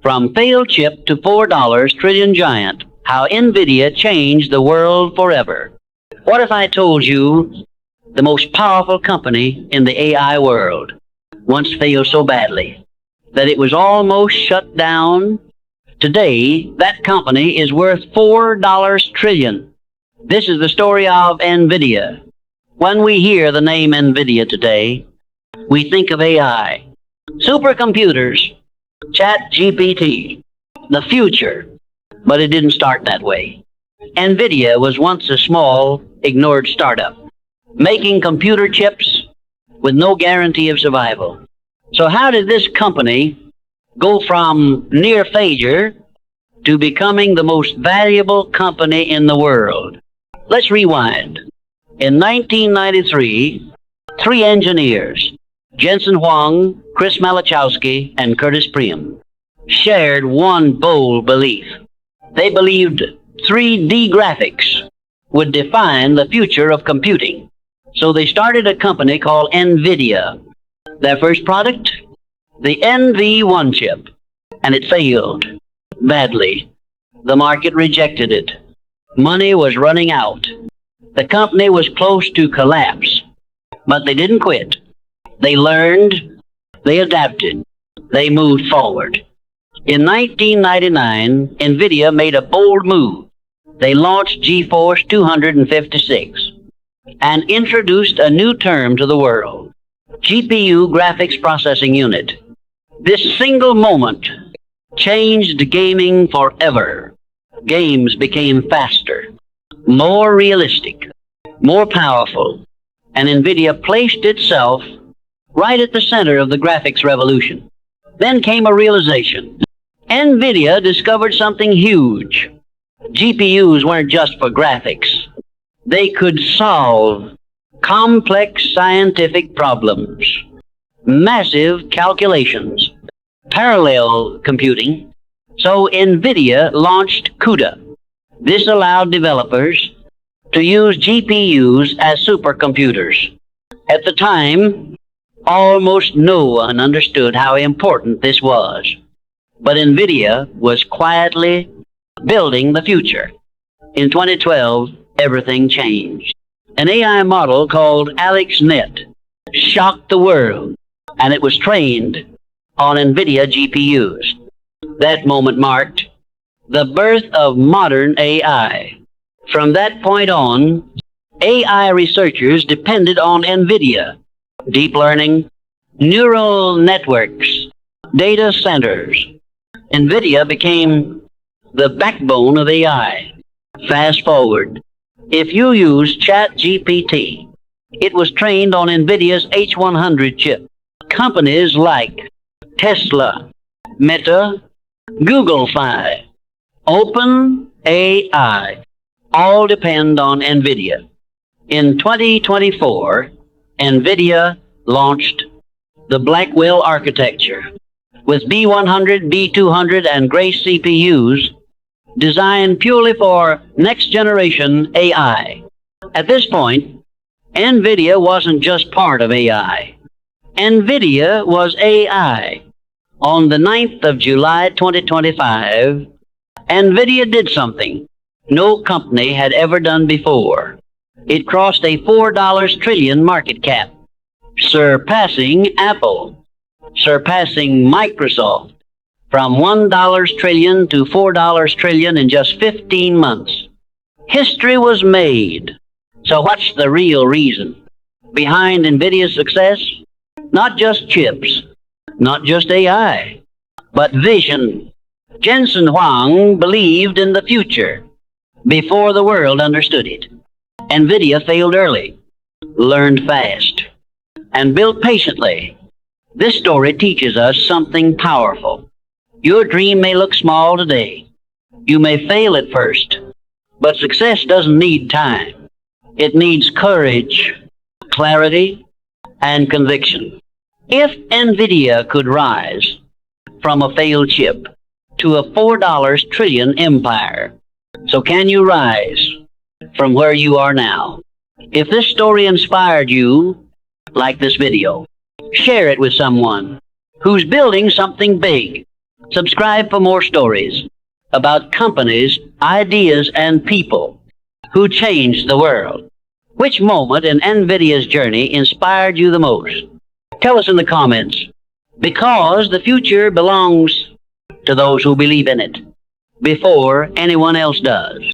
From failed chip to $4 trillion giant, how Nvidia changed the world forever. What if I told you the most powerful company in the AI world once failed so badly that it was almost shut down? Today, that company is worth $4 trillion. This is the story of Nvidia. When we hear the name Nvidia today, we think of AI, supercomputers, ChatGPT, the future. But it didn't start that way. Nvidia was once a small, ignored startup, making computer chips with no guarantee of survival. So how did this company go from near failure to becoming the most valuable company in the world? Let's rewind. In 1993, three engineers, Jensen Huang, Chris Malachowski, and Curtis Priam, shared one bold belief. They believed 3D graphics would define the future of computing. So they started a company called Nvidia. Their first product, the NV1 chip, and it failed badly. The market rejected it. Money was running out. The company was close to collapse, but they didn't quit. They learned, they adapted, they moved forward. In 1999, Nvidia made a bold move. They launched GeForce 256 and introduced a new term to the world, GPU graphics processing unit. This single moment changed gaming forever. Games became faster, more realistic, more powerful, and Nvidia placed itself right at the center of the graphics revolution. Then came a realization. Nvidia discovered something huge. GPUs weren't just for graphics. They could solve complex scientific problems, massive calculations, parallel computing. So Nvidia launched CUDA. This allowed developers to use GPUs as supercomputers. At the time, almost no one understood how important this was. But Nvidia was quietly building the future. In 2012, everything changed. An AI model called AlexNet shocked the world, and it was trained on Nvidia GPUs. That moment marked the birth of modern AI. From that point on, AI researchers depended on Nvidia, deep learning, neural networks, data centers. Nvidia became the backbone of AI. Fast forward, if you use ChatGPT, it was trained on Nvidia's H100 chip. Companies like Tesla, Meta, Google Fi, OpenAI all depend on Nvidia. In 2024, Nvidia launched the Blackwell architecture with B100, B200, and Grace CPUs designed purely for next-generation AI. At this point, Nvidia wasn't just part of AI. Nvidia was AI. On the 9th of July 2025, Nvidia did something no company had ever done before. It crossed a $4 trillion market cap, surpassing Apple, surpassing Microsoft, from $1 trillion to $4 trillion in just 15 months. History was made. So what's the real reason behind Nvidia's success? Not just chips, not just AI, but vision. Jensen Huang believed in the future before the world understood it. Nvidia failed early, learned fast, and built patiently. This story teaches us something powerful. Your dream may look small today. You may fail at first, but success doesn't need time. It needs courage, clarity, and conviction. If Nvidia could rise from a failed chip to a $4 trillion empire, so can you rise from where you are now? If this story inspired you, like this video, share it with someone who's building something big. Subscribe for more stories about companies, ideas, and people who changed the world. Which moment in Nvidia's journey inspired you the most? Tell us in the comments, because the future belongs to those who believe in it before anyone else does.